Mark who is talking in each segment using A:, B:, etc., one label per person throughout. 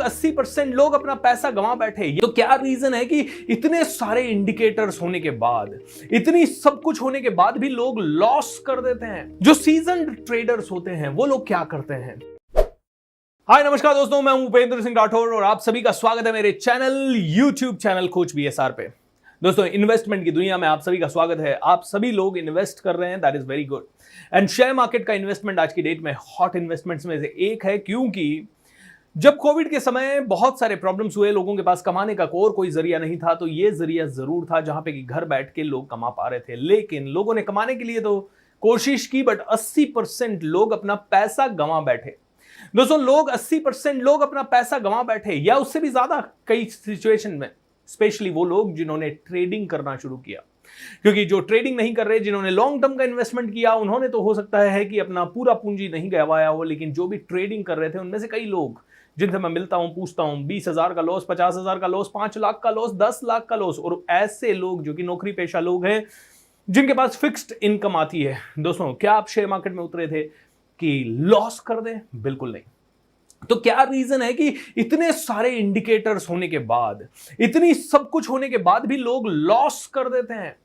A: 80% लोग अपना पैसा गंवा बैठे। तो क्या रीजन है कि इतने सारे इंडिकेटर्स होने के बाद, इतनी सब कुछ होने के बाद भी लोग लॉस कर देते हैं? जो सीजन्ड ट्रेडर्स होते हैं वो लोग क्या करते हैं? हाय नमस्कार दोस्तों, मैं हूं उपेंद्र सिंह राठौर और आप सभी का स्वागत है मेरे channel YouTube channel coach BSR पे। दोस्तों, इन्वेस्टमेंट की दुनिया में आप सभी का स्वागत है। आप सभी लोग इन्वेस्ट कर रहे हैं, that is very good. And share market का इन्वेस्टमेंट आज की डेट में हॉट इन्वेस्टमेंट्स में से एक है, क्योंकि जब कोविड के समय बहुत सारे प्रॉब्लम्स हुए, लोगों के पास कमाने का और कोई जरिया नहीं था, तो ये जरिया जरूर था जहां पे कि घर बैठ के लोग कमा पा रहे थे। लेकिन लोगों ने कमाने के लिए तो कोशिश की, बट 80% लोग अपना पैसा गंवा बैठे। दोस्तों, 80% लोग अपना पैसा गंवा बैठे, या उससे भी ज्यादा कई सिचुएशन में, स्पेशली वो लोग जिन्होंने ट्रेडिंग करना शुरू किया। क्योंकि जो ट्रेडिंग नहीं कर रहे, जिन्होंने लॉन्ग टर्म का इन्वेस्टमेंट किया, उन्होंने तो हो सकता है कि अपना पूरा पूंजी नहीं गंवाया हो, लेकिन जो भी ट्रेडिंग कर रहे थे उनमें से कई लोग जिनसे मैं मिलता हूं, पूछता हूं, 20,000 का लॉस, 50,000 का लॉस, 5 लाख का लॉस, 10 लाख का लॉस। और ऐसे लोग जो कि नौकरी पेशा लोग हैं, जिनके पास फिक्स्ड इनकम आती है। दोस्तों, क्या आप शेयर मार्केट में उतरे थे कि लॉस कर दें? बिल्कुल नहीं। तो क्या रीजन है कि इतने सारे इंडिकेटर्स होने के बाद, इतनी सब कुछ होने के बाद भी लोग लॉस कर देते हैं?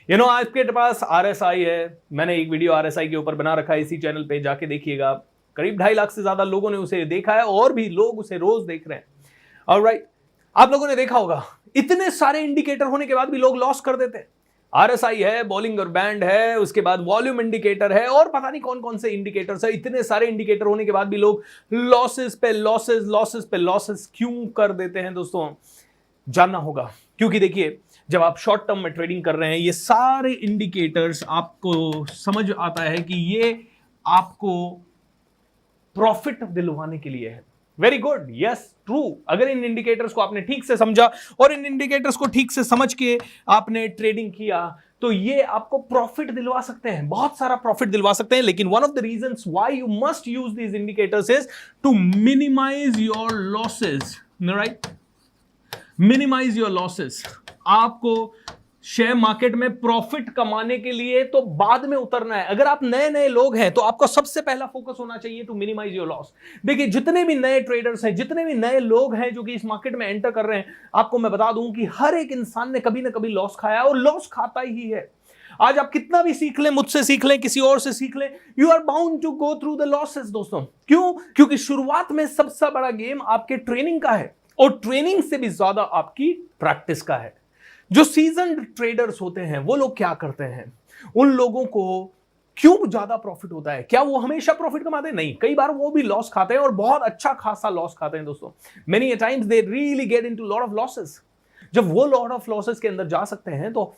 A: आपके पास आरएसआई है। मैंने एक वीडियो आरएसआई के ऊपर बना रखा है, इसी चैनल पे जाके देखिएगा। करीब 2.5 लाख से ज्यादा लोगों ने उसे देखा है और भी लोग उसे रोज देख रहे हैं। ऑलराइट, आप लोगों ने देखा होगा, इतने सारे इंडिकेटर होने के बाद भी लोग लॉस कर देते हैं। आरएसआई है, बॉलिंग और बैंड है, उसके बाद वॉल्यूम इंडिकेटर है, और पता नहीं कौन कौन से इंडिकेटर्स है। इतने सारे इंडिकेटर होने के बाद भी लोग लॉसेस पे लॉसेस, लॉसेस पे लॉसेस क्यों कर देते हैं? दोस्तों, जानना होगा। क्योंकि देखिए, जब आप शॉर्ट टर्म में ट्रेडिंग कर रहे हैं, ये सारे इंडिकेटर्स आपको समझ आता है कि ये आपको प्रॉफिट दिलवाने के लिए है। Very good, yes, true. अगर इन इंडिकेटर्स को आपने ठीक से समझा और इन इंडिकेटर्स को ठीक से समझ के आपने ट्रेडिंग किया, तो ये आपको प्रॉफिट दिलवा सकते हैं, बहुत सारा प्रॉफिट दिलवा सकते हैं। लेकिन one of the reasons why you must use these indicators is to minimise your losses, right? Minimise your losses. आपको शेयर मार्केट में प्रॉफिट कमाने के लिए तो बाद में उतरना है। अगर आप नए नए लोग हैं तो आपका सबसे पहला फोकस होना चाहिए टू मिनिमाइज योर लॉस। देखिए, जितने भी नए ट्रेडर्स हैं, जितने भी नए लोग हैं जो कि इस मार्केट में एंटर कर रहे हैं, आपको मैं बता दूं कि हर एक इंसान ने कभी ना कभी लॉस खाया और लॉस खाता ही है। आज आप कितना भी सीख लें, मुझसे सीख लें, किसी और से सीख लें, you are bound to go through the losses. दोस्तों, क्यों? क्योंकि शुरुआत में सबसे बड़ा गेम आपके ट्रेनिंग का है, और ट्रेनिंग से भी ज्यादा आपकी प्रैक्टिस का है। जो सीजन्ड ट्रेडर्स होते हैं वो लोग क्या करते हैं? उन लोगों को क्यों ज्यादा प्रॉफिट होता है? क्या वो हमेशा प्रॉफिट कमाते हैं? नहीं, कई बार वो भी लॉस खाते हैं और बहुत अच्छा खासा लॉस खाते हैं। दोस्तों, many times they really get into lot of losses. जब वो लॉट ऑफ लॉसेस के अंदर जा सकते हैं, तो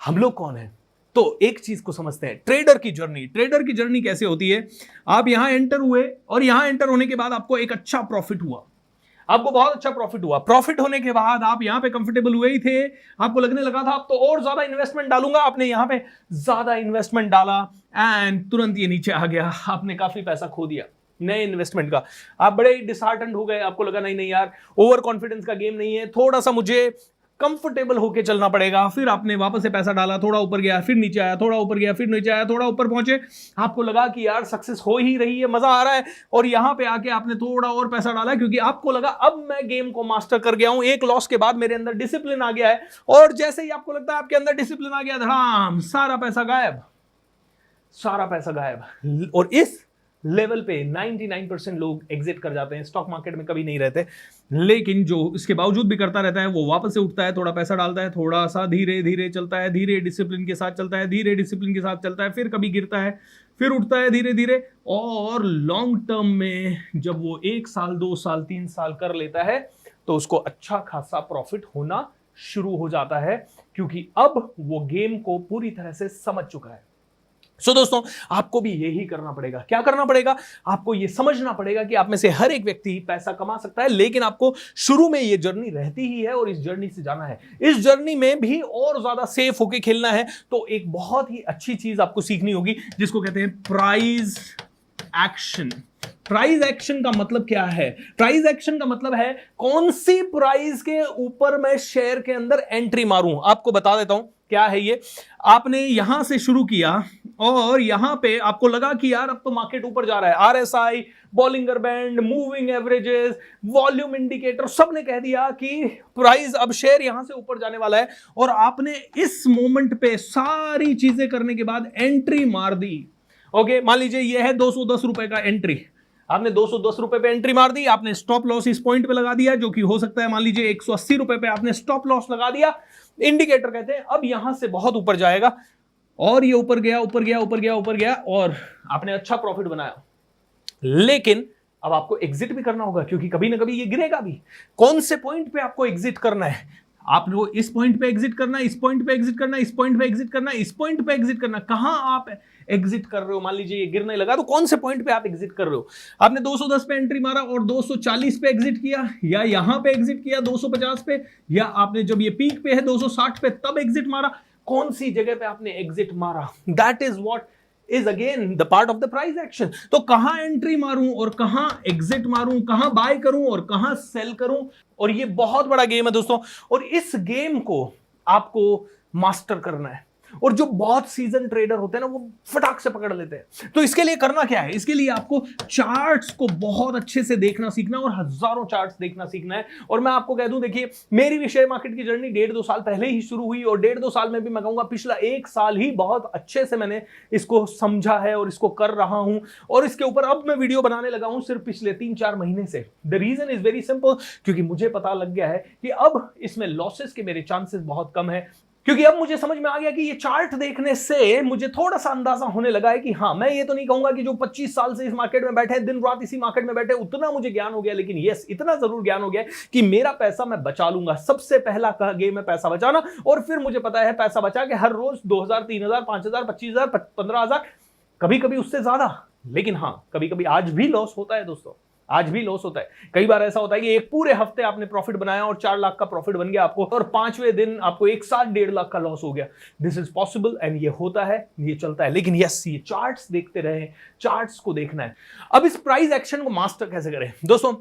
A: हम लोग कौन है? तो एक चीज को समझते हैं, ट्रेडर की जर्नी। ट्रेडर की जर्नी कैसे होती है? आप यहां एंटर हुए और यहां एंटर होने के बाद आपको एक अच्छा प्रॉफिट हुआ, आपको बहुत अच्छा प्रॉफिट हुआ। प्रॉफिट होने के बाद आप यहां पे कंफर्टेबल हुए ही थे, आपको लगने लगा था अब तो और ज्यादा इन्वेस्टमेंट डालूंगा। आपने यहां पे ज्यादा इन्वेस्टमेंट डाला एंड तुरंत ये नीचे आ गया, आपने काफी पैसा खो दिया नए इन्वेस्टमेंट का। आप बड़े डिसहार्टेंड हो गए, आपको लगा नहीं यार, ओवर कॉन्फिडेंस का गेम नहीं है, थोड़ा सा मुझे कंफर्टेबल होके चलना पड़ेगा। फिर आपने वापस से पैसा डाला, थोड़ा ऊपर गया, फिर नीचे आया, थोड़ा ऊपर गया, फिर नीचे आया, थोड़ा ऊपर पहुंचे, आपको लगा कि यार सक्सेस हो ही रही है, मजा आ रहा है, और यहां पे आके आपने थोड़ा और पैसा डाला, क्योंकि आपको लगा अब मैं गेम को मास्टर कर गया हूं। एक लॉस के बाद मेरे अंदर डिसिप्लिन आ गया है, और जैसे ही आपको लगता है आपके अंदर डिसिप्लिन आ गया, धड़ाम, सारा पैसा गायब, सारा पैसा गायब। और इस लेवल पे 99% लोग एग्जिट कर जाते हैं। स्टॉक मार्केट में कभी नहीं रहते, लेकिन जो इसके बावजूद भी करता रहता है, वो वापस से उठता है, थोड़ा पैसा डालता है, थोड़ा सा धीरे धीरे चलता है, धीरे डिसिप्लिन के साथ चलता है, धीरे डिसिप्लिन के साथ चलता है, फिर कभी गिरता है, फिर उठता है धीरे धीरे, और लॉन्ग टर्म में जब वो 1 साल, 2 साल, 3 साल कर लेता है, तो उसको अच्छा खासा प्रॉफिट होना शुरू हो जाता है, क्योंकि अब वो गेम को पूरी तरह से समझ चुका है। सो दोस्तों, आपको भी यही करना पड़ेगा। क्या करना पड़ेगा? आपको यह समझना पड़ेगा कि आप में से हर एक व्यक्ति पैसा कमा सकता है, लेकिन आपको शुरू में यह जर्नी रहती ही है और इस जर्नी से जाना है। इस जर्नी में भी और ज्यादा सेफ होकर खेलना है, तो एक बहुत ही अच्छी चीज आपको सीखनी होगी, जिसको कहते हैं प्राइस एक्शन। प्राइस एक्शन का मतलब क्या है? प्राइस एक्शन का मतलब है कौन सी प्राइस के ऊपर मैं शेयर के अंदर एंट्री मारूं। आपको बता देता हूं क्या है ये। आपने यहां से शुरू किया और यहां पे आपको लगा कि यार अब तो मार्केट ऊपर जा रहा है, RSI, Bollinger band, moving averages, volume indicator, सबने कह दिया कि प्राइस अब शेयर यहां से ऊपर जाने वाला है, और आपने इस मोमेंट पे सारी चीजें करने के बाद एंट्री मार दी। ओके, मान लीजिए ये है 210 रुपए का एंट्री, आपने 210 रुपए पे एंट्री मार दी, आपने स्टॉप लॉस इस पॉइंट पे लगा दिया, जो कि हो सकता है मान लीजिए 180 रुपए पे आपने स्टॉप लॉस लगा दिया। इंडिकेटर कहते हैं अब यहां से बहुत ऊपर जाएगा, और ये ऊपर गया ऊपर गया ऊपर गया ऊपर गया, और आपने अच्छा प्रॉफिट बनाया। लेकिन अब आपको एग्जिट भी करना होगा, क्योंकि कभी ना कभी ये गिरेगा भी। कौन से पॉइंट पे आपको एग्जिट करना है? आपको इस पॉइंट पे एग्जिट करना, इस पॉइंट पे एग्जिट करना, इस पॉइंट पे एग्जिट करना, इस पॉइंट पे एग्जिट करना। कहां आप एग्जिट कर रहे हो? मान लीजिए ये गिरने लगा, तो कौन से पॉइंट पे आप एग्जिट कर रहे हो? आपने 210 पे एंट्री मारा और 240 पे एग्जिट किया, या यहां पे एग्जिट किया 250 पे, या आपने जब ये पीक पे है 260 पे तब एग्जिट मारा? कौन सी जगह पे आपने एग्जिट मारा? That is what is again the part of the price action. तो कहां एंट्री मारूं और कहां एग्जिट मारूं, कहां बाय करूं और कहां सेल करूं, और ये बहुत बड़ा गेम है दोस्तों, और इस गेम को आपको मास्टर करना है। और जो बहुत सीजन ट्रेडर होते हैं ना, वो फटाक से पकड़ लेते हैं। तो इसके लिए करना क्या है? इसके लिए आपको चार्ट्स को बहुत अच्छे से देखना सीखना, और हजारों चार्ट्स देखना सीखना है। और मैं आपको कह दूं, देखिए मेरी भी शेयर मार्केट की जर्नी 1.5-2 साल पहले ही शुरू हुई, और 1.5-2 साल में भी मैं कहूंगा पिछला 1 साल ही बहुत अच्छे से मैंने इसको समझा है और इसको कर रहा हूं, और इसके ऊपर अब मैं वीडियो बनाने लगा हूं सिर्फ पिछले 3-4 महीने से। The reason is very simple, क्योंकि मुझे पता लग गया है कि अब इसमें लॉसेस के मेरे चांसेस बहुत कम है, क्योंकि अब मुझे समझ में आ गया कि ये चार्ट देखने से मुझे थोड़ा सा अंदाजा होने लगा है कि हाँ, मैं ये तो नहीं कहूंगा कि जो 25 साल से इस मार्केट में बैठे, दिन रात इसी मार्केट में बैठे, उतना मुझे ज्ञान हो गया, लेकिन यस, इतना जरूर ज्ञान हो गया कि मेरा पैसा मैं बचा लूंगा। सबसे पहला गेम है पैसा बचाना, और फिर मुझे पता है पैसा बचा के हर रोज 2000, 3000, 5000, 25000, 15000, कभी कभी उससे ज्यादा। लेकिन हाँ, कभी कभी आज भी लॉस होता है दोस्तों, आज भी लॉस होता है। कई बार ऐसा होता है कि एक पूरे हफ्ते आपने प्रॉफिट बनाया और 4 लाख का प्रॉफिट बन गया आपको, और 5वें दिन आपको एक साथ 1.5 लाख का लॉस हो गया। दिस इज पॉसिबल, एंड ये होता है, ये चलता है। लेकिन यस, ये चार्ट्स देखते रहे, चार्ट्स को देखना है। अब इस प्राइस एक्शन को मास्टर कैसे करें दोस्तों?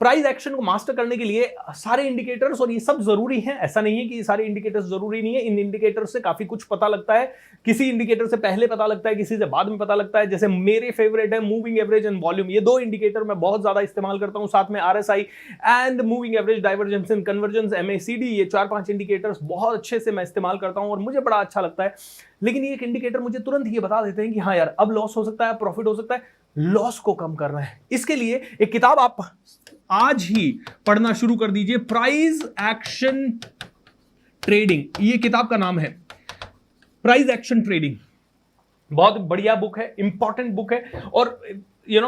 A: प्राइस एक्शन को मास्टर करने के लिए सारे इंडिकेटर्स और ये सब जरूरी हैं। ऐसा नहीं है कि सारे इंडिकेटर्स जरूरी नहीं है। इन इंडिकेटर्स से काफी कुछ पता लगता है, किसी इंडिकेटर से पहले पता लगता है, किसी से बाद में पता लगता है। जैसे मेरे फेवरेट है मूविंग एवरेज एंड वॉल्यूम, ये 2 इंडिकेटर मैं बहुत ज्यादा इस्तेमाल करता हूं, साथ में RSI and moving average, divergence and convergence, MACD, ये 4-5 इंडिकेटर्स बहुत अच्छे से मैं इस्तेमाल करता हूं और मुझे बड़ा अच्छा लगता है। लेकिन ये एक इंडिकेटर मुझे तुरंत ये बता देते हैं कि हाँ यार, अब लॉस हो सकता है, प्रॉफिट हो सकता है। लॉस को कम करना है, इसके लिए एक किताब आप आज ही पढ़ना शुरू कर दीजिए, प्राइस एक्शन ट्रेडिंग, ये किताब का नाम है, प्राइस एक्शन ट्रेडिंग। बहुत बढ़िया बुक है, इंपॉर्टेंट बुक है, और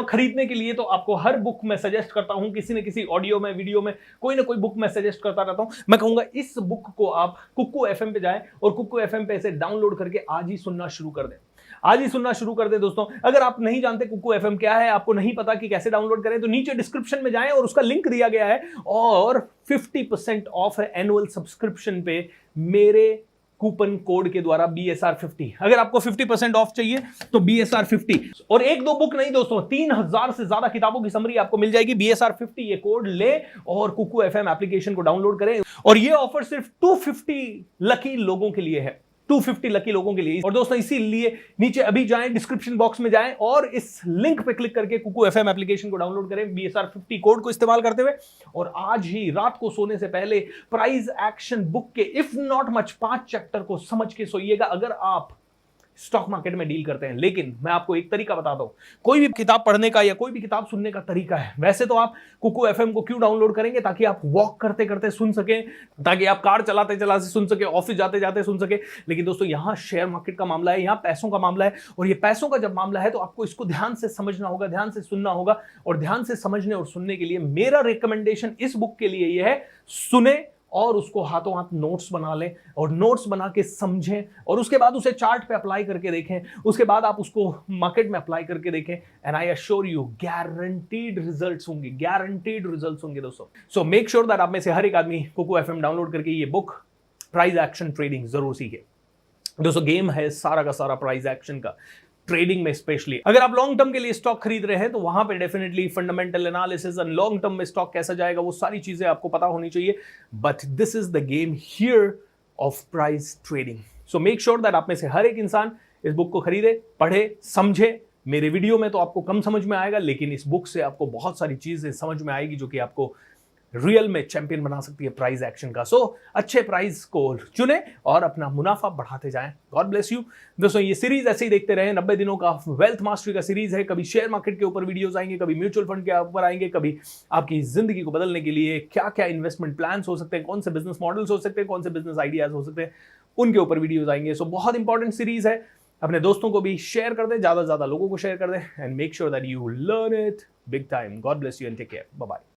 A: खरीदने के लिए तो आपको हर बुक मैं सजेस्ट करता हूं, किसी न किसी ऑडियो में, वीडियो में कोई ना कोई बुक मैं सजेस्ट करता रहता हूं। मैं कहूंगा इस बुक को आप कुक्कू FM पे जाएं और कुक्कू FM पे इसे डाउनलोड करके आज ही सुनना शुरू कर दें। आज ही सुनना शुरू कर दें दोस्तों। अगर आप नहीं जानते कुक्कू FM क्या है, आपको नहीं पता कि कैसे डाउनलोड करें, तो नीचे डिस्क्रिप्शन में जाएं और उसका लिंक दिया गया है, और 50% ऑफ है एनुअल सब्सक्रिप्शन पे मेरे कूपन कोड के द्वारा, BSR 50। अगर आपको 50% ऑफ चाहिए तो BSR 50, और 1-2 बुक नहीं दोस्तों, 3000 से ज्यादा किताबों की समरी आपको मिल जाएगी। BSR 50 ये कोड ले और कुक्कू FM एप्लीकेशन को डाउनलोड करें, और ये ऑफर सिर्फ 250 लकी लोगों के लिए है, 250 लकी लोगों के लिए। और दोस्तों इसीलिए नीचे अभी जाएं, डिस्क्रिप्शन बॉक्स में जाएं और इस लिंक पे क्लिक करके कुक्कू FM एप्लीकेशन को डाउनलोड करें BSR 50 कोड को इस्तेमाल करते हुए, और आज ही रात को सोने से पहले प्राइस एक्शन बुक के इफ नॉट मच 5 चैप्टर को समझ के सोइएगा। अगर आप स्टॉक मार्केट में डील करते हैं, लेकिन मैं आपको एक तरीका बताता हूं, कोई भी किताब पढ़ने का या कोई भी किताब सुनने का तरीका है। वैसे तो आप कुक्कू FM को क्यों डाउनलोड करेंगे? ताकि आप वॉक करते करते सुन सकें, ताकि आप कार चलाते चलाते सुन सके, ऑफिस जाते जाते सुन सके। लेकिन दोस्तों यहां शेयर मार्केट का मामला है, यहां पैसों का मामला है, और ये पैसों का जब मामला है तो आपको इसको ध्यान से समझना होगा, ध्यान से सुनना होगा। और ध्यान से समझने और सुनने के लिए मेरा रिकमेंडेशन इस बुक के लिए यह है, सुने और उसको हाथों हाथ नोट्स बना लें, और नोट्स बना के समझें, और उसके बाद उसे चार्ट पे अप्लाई करके देखें, उसके बाद आप उसको मार्केट में अप्लाई करके देखें, and I assure you guaranteed results होंगे, गारंटीड रिजल्ट्स होंगे दोस्तों। सो मेक श्योर दैट आप में से हर एक आदमी कुक्कू FM डाउनलोड करके ये बुक प्राइस एक्शन ट्रेडिंग जरूर सीखे। दोस्तों गेम है सारा का सारा प्राइस एक्शन का, ट्रेडिंग में स्पेशली। अगर आप लॉन्ग टर्म के लिए स्टॉक खरीद रहे हैं तो वहां पे definitely fundamental analysis and long term में स्टॉक कैसा जाएगा, वो सारी चीजें आपको पता होनी चाहिए। But this is the game here of price trading. So make sure that आप में से हर एक इंसान इस बुक को खरीदे, पढ़े, समझे। मेरे वीडियो में तो आपको कम समझ में आएगा, लेकिन इस बुक से आपको बहुत सारी चीजें समझ में आएगी जो कि आपको रियल में चैंपियन बना सकती है प्राइस एक्शन का। सो अच्छे प्राइस को चुने और अपना मुनाफा बढ़ाते जाएं। गॉड ब्लेस यू दोस्तों। ये सीरीज ऐसे ही देखते रहे, 90 दिनों का वेल्थ मास्टरी का सीरीज है। कभी शेयर मार्केट के ऊपर वीडियोस आएंगे, कभी म्यूचुअल फंड के ऊपर आएंगे, कभी आपकी जिंदगी को बदलने के लिए क्या क्या इन्वेस्टमेंट प्लान्स हो सकते हैं, कौन से बिजनेस मॉडल्स हो सकते हैं, कौन से बिजनेस आइडियाज हो सकते हैं, उनके ऊपर वीडियोज आएंगे। सो बहुत इंपॉर्टेंट सीरीज है। अपने दोस्तों को भी शेयर कर दें, ज्यादा से ज्यादा लोगों को शेयर कर दें, and make sure that you learn it big time. God bless you and take care. Bye bye.